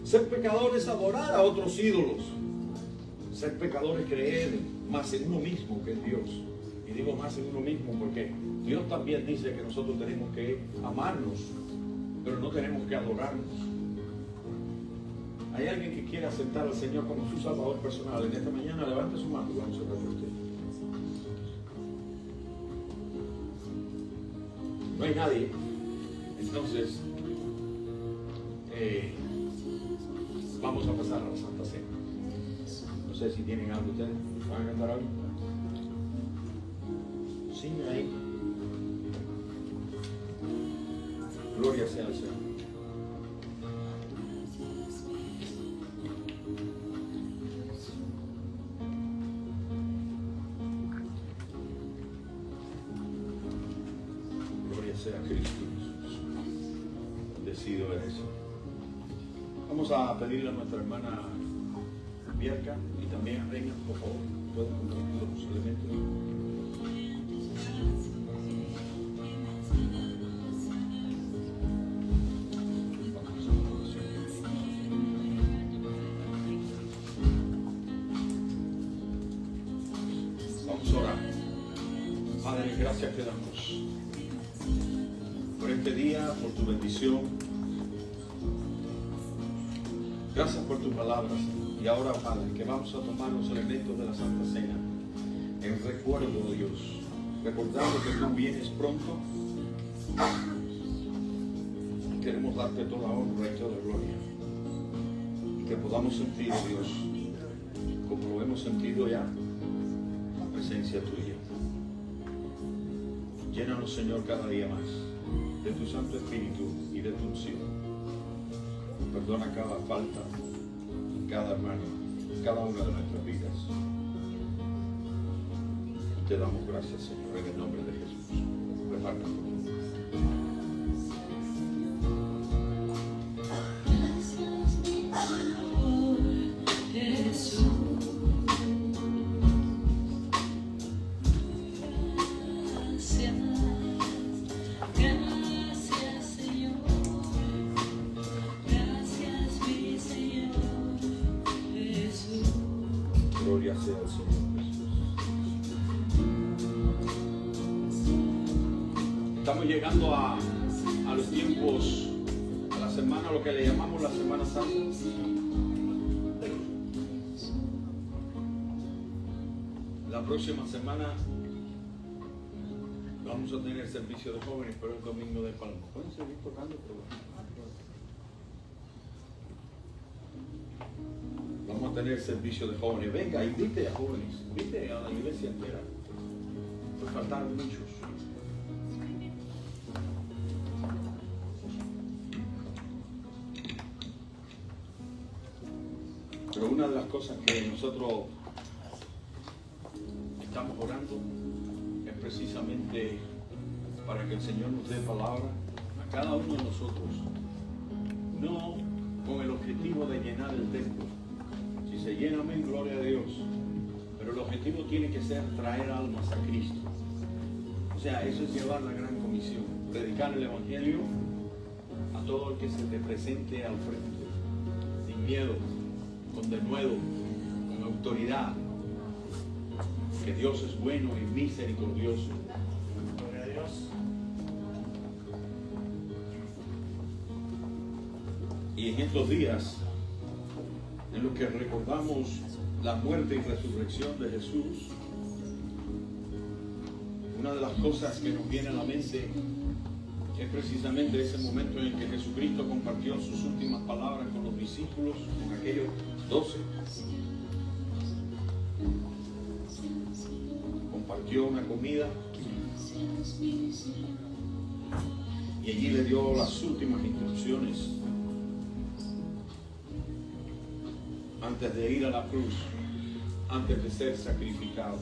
Ser pecador es adorar a otros ídolos. Ser pecador es creer más en uno mismo que en Dios. Y digo más en uno mismo porque Dios también dice que nosotros tenemos que amarnos, pero no tenemos que adorarnos. ¿Hay alguien que quiera aceptar al Señor como su Salvador personal en esta mañana? Levante su mano y vamos a orar por usted. No hay nadie. Entonces, vamos a pasar a la Santa Cena. No sé si tienen algo ustedes. ¿Van a cantar algo? Sí, ahí. Gloria sea al Señor. Gloria sea a Cristo. Bendecido eres. Vamos a pedirle a nuestra hermana Bianca y también a Reina, por favor, pueden compartir los elementos. Vamos a orar. Padre, gracias te damos por este día, por tu bendición. Gracias por tus palabras. Y ahora, Padre, que vamos a tomar los elementos de la Santa Cena en recuerdo, Dios, recordando que tú vienes pronto. Queremos darte toda honra y toda gloria. Y que podamos sentir, Dios, como lo hemos sentido ya, la presencia tuya. Llénanos, Señor, cada día más de tu Santo Espíritu y de tu unción. Perdona cada falta en cada hermano, en cada una de nuestras vidas. Te damos gracias, Señor, en el nombre de Jesús. Repártanos. Gloria sea al Señor Jesús. Estamos llegando a los tiempos, a la semana, lo que le llamamos la Semana Santa. La próxima semana vamos a tener servicio de jóvenes, pero el domingo de Palma. Pueden seguir tocando, pero vamos a tener servicio de jóvenes. Venga, invite a jóvenes, invite a la iglesia entera. Nos faltaron muchos. Pero una de las cosas que nosotros estamos orando es precisamente para que el Señor nos dé palabra a cada uno de nosotros, no con el objetivo de llenar el templo. Si se llena, amén, gloria a Dios, pero el objetivo tiene que ser traer almas a Cristo. O sea, eso es llevar la gran comisión, predicar el Evangelio a todo el que se te presente al frente, sin miedo, con denuedo, con autoridad, que Dios es bueno y misericordioso. Gloria a Dios. Y en estos días, en los que recordamos la muerte y resurrección de Jesús, una de las cosas que nos viene a la mente es precisamente ese momento en el que Jesucristo compartió sus últimas palabras con los discípulos, con aquellos 12. Compartió una comida y allí le dio las últimas instrucciones antes de ir a la cruz, antes de ser sacrificado.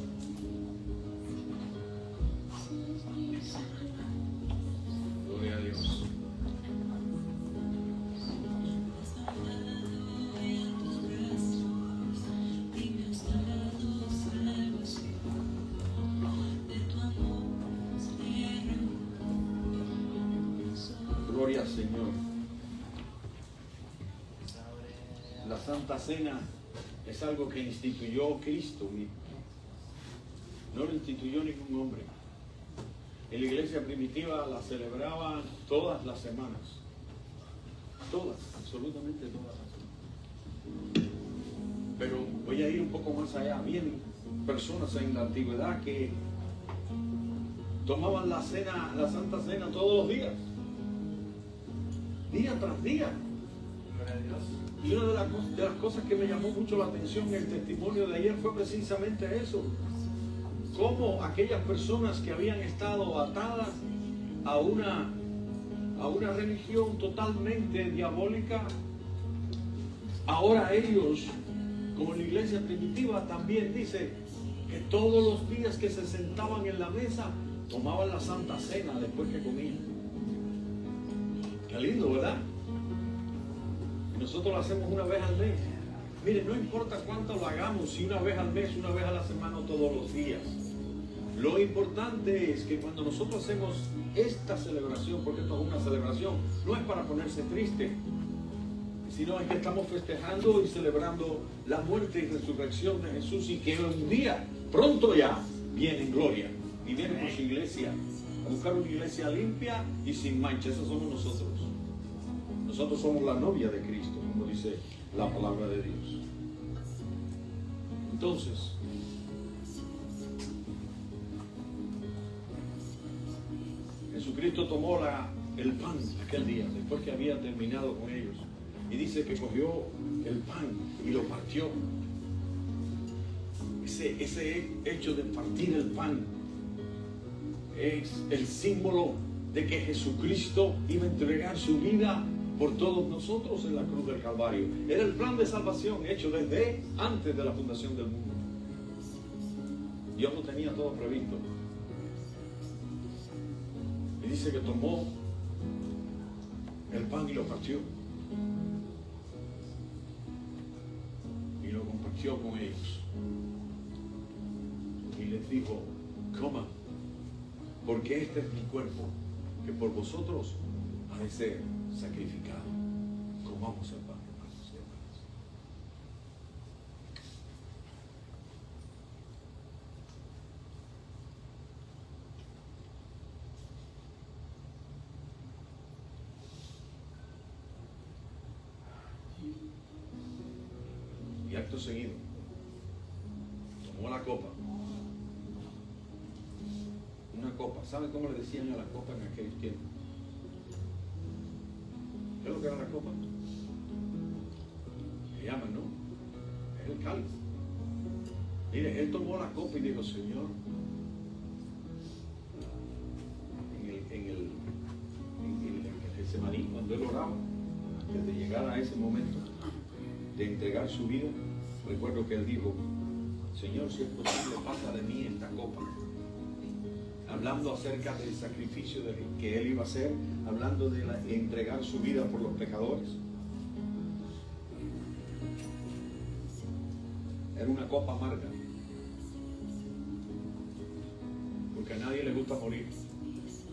Gloria a Dios. Gloria al Señor. La Santa Cena es algo que instituyó Cristo mismo. No lo instituyó ningún hombre. En la iglesia primitiva la celebraban todas las semanas. Todas, absolutamente todas las semanas. Pero voy a ir un poco más allá. Habían personas en la antigüedad que tomaban la cena, la Santa Cena todos los días. Día tras día. Y una de las cosas que me llamó mucho la atención en el testimonio de ayer fue precisamente eso. Cómo aquellas personas que habían estado atadas a una religión totalmente diabólica, ahora ellos, como en la iglesia primitiva, también dice que todos los días que se sentaban en la mesa, tomaban la Santa Cena después que comían. Qué lindo, ¿verdad? Nosotros lo hacemos una vez al mes. Mire, no importa cuánto lo hagamos, si una vez al mes, una vez a la semana o todos los días. Lo importante es que cuando nosotros hacemos esta celebración, porque esto es una celebración, no es para ponerse triste, sino es que estamos festejando y celebrando la muerte y resurrección de Jesús, y que un día, pronto ya, viene en gloria y viene por su iglesia, a buscar una iglesia limpia y sin mancha. Esos somos nosotros. Nosotros somos la novia de Cristo, como dice la palabra de Dios. Entonces, Jesucristo tomó el pan aquel día, después que había terminado con ellos, y dice que cogió el pan y lo partió. Ese hecho de partir el pan es el símbolo de que Jesucristo iba a entregar su vida por todos nosotros en la cruz del Calvario. Era el plan de salvación hecho desde antes de la fundación del mundo. Dios lo tenía todo previsto. Y dice que tomó el pan y lo partió. Y lo compartió con ellos. Y les dijo: coman, porque este es mi cuerpo, que por vosotros ha de ser sacrificado. Comamos el pan, hermanos y acto seguido, tomó la copa. Una copa. ¿Sabe cómo le decían a la copa en aquellos tiempos? ¿Qué es lo que era la copa? Se llaman, ¿no? Es el cáliz. Mire, él tomó la copa y dijo, Señor, en el Getsemaní, cuando él oraba, antes de llegar a ese momento de entregar su vida, recuerdo que él dijo, Señor, si es posible, pasa de mí esta copa. Hablando acerca del sacrificio que él iba a hacer, hablando de entregar su vida por los pecadores. Era una copa amarga, porque a nadie le gusta morir,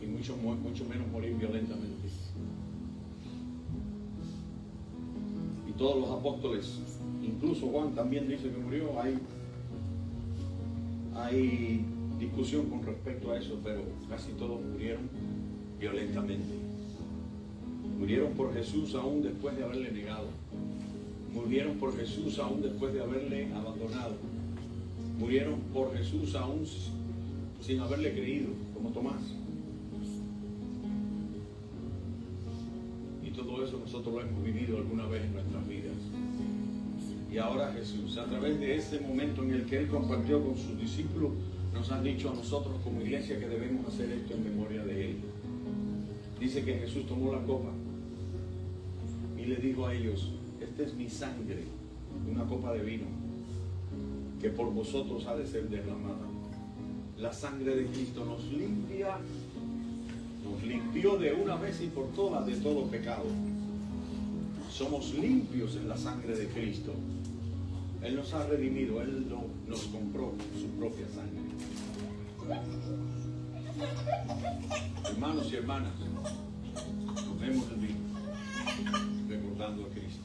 y mucho menos morir violentamente. Y todos los apóstoles, incluso Juan también dice que murió. Hay discusión con respecto a eso, pero casi todos murieron violentamente. Murieron por Jesús aún después de haberle negado. Murieron por Jesús aún después de haberle abandonado. Murieron por Jesús aún sin haberle creído, como Tomás. Y todo eso nosotros lo hemos vivido alguna vez en nuestras vidas. Y ahora Jesús, a través de ese momento en el que Él compartió con sus discípulos, nos han dicho a nosotros como iglesia que debemos hacer esto en memoria de Él. Dice que Jesús tomó la copa y le dijo a ellos, esta es mi sangre, una copa de vino, que por vosotros ha de ser derramada. La sangre de Cristo nos limpia, nos limpió de una vez y por todas de todo pecado. Somos limpios en la sangre de Cristo. Él nos ha redimido, Él nos compró con su propia sangre. Hermanos y hermanas, tomemos el vino, recordando a Cristo.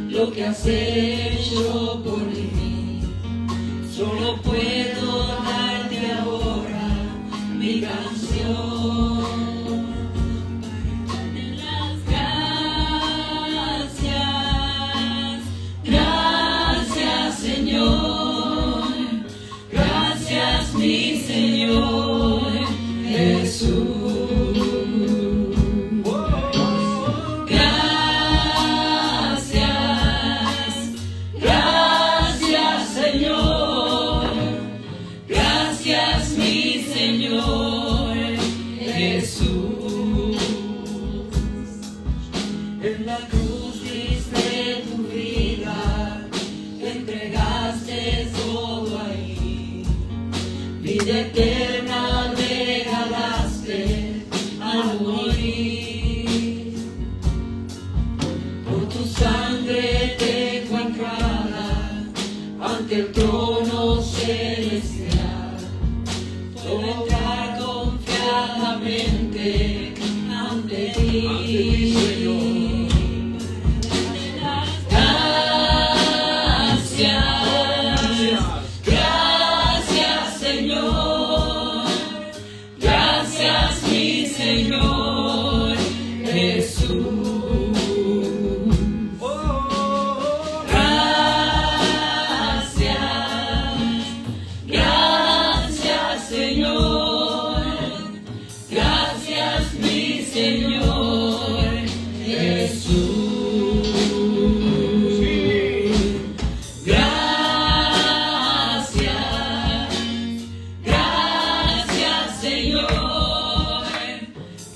Lo que has hecho por mí, solo puedo darte ahora mi canción. Gracias, gracias Señor, gracias mi Señor Jesús. Eterna regalaste al morir, por tu sangre tengo entrada ante el trono celestial, puedo entrar confiadamente ante ti, Señor Jesús. Sí. Gracias, gracias Señor,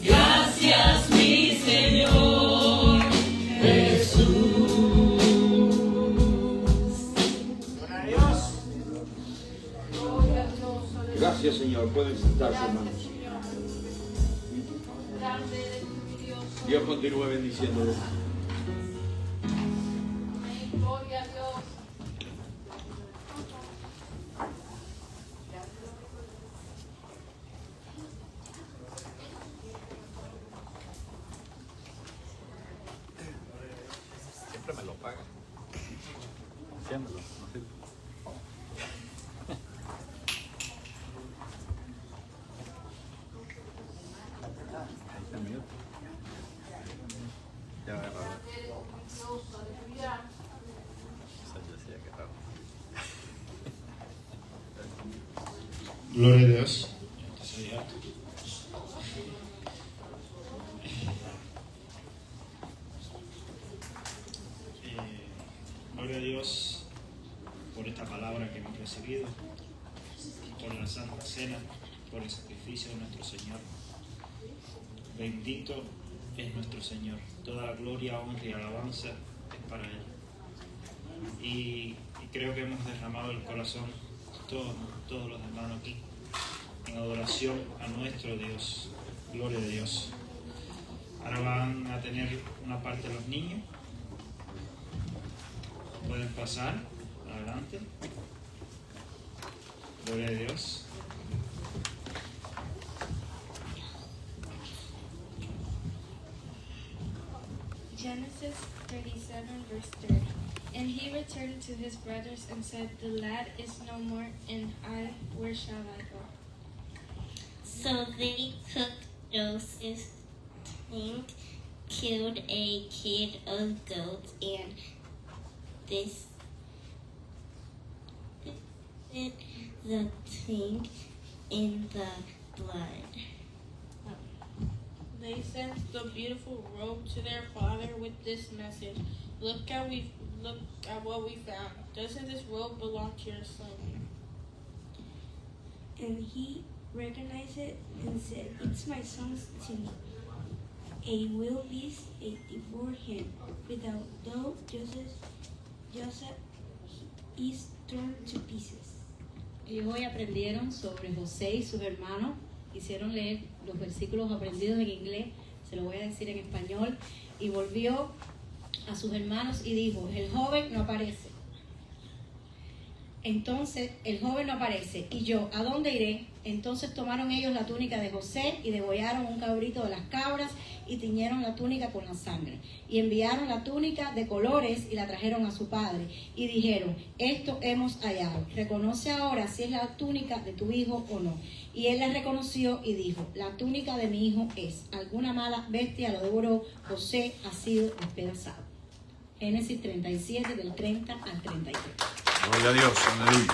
gracias mi Señor Jesús. Gloria a Dios. Gracias, Señor. Pueden sentarse, hermanos. Grande eres tu Dios. Dios continúe bendiciéndolos. Amén. Gloria a Dios. Siempre me lo pagan. Siempre. Ahí está mío. Ya agarrado. Grande eres tu Dios. Aleluya. Yo decía que raro. Gloria a Dios. Gloria a Dios por esta palabra que hemos recibido, por la Santa Cena, por el sacrificio de nuestro Señor. Bendito es nuestro Señor. Toda la gloria, honra y alabanza es para Él. Y creo que hemos derramado el corazón todos los hermanos aquí en adoración a nuestro Dios. Gloria a Dios. Ahora van a tener una parte de los niños. Pueden pasar adelante. Gloria a Dios. Genesis 37, verse 30. And he returned to his brothers and said, The lad is no more, and where shall I go? So they took Joseph's tank, killed a kid of goats, and this dipped the tank in the blood. They sent the beautiful robe to their father with this message: Look at what we found. Doesn't this robe belong to your son? And he recognized it and said, It's my son's tunic. A wild beast ate devoured him. Without doubt, Joseph is torn to pieces. Ellos hoy aprendieron sobre José y sus hermanos, hicieron leer los versículos aprendidos en inglés, se lo voy a decir en español, y volvió a sus hermanos y dijo, el joven no aparece. Entonces el joven no aparece, y yo, ¿a dónde iré? Entonces tomaron ellos la túnica de José y degollaron un cabrito de las cabras y tiñeron la túnica con la sangre. Y enviaron la túnica de colores y la trajeron a su padre. Y dijeron, esto hemos hallado. Reconoce ahora si es la túnica de tu hijo o no. Y él la reconoció y dijo, la túnica de mi hijo es. Alguna mala bestia lo devoró. José ha sido despedazado. Génesis 37 del 30 al 33. Gloria a Dios, aleluya.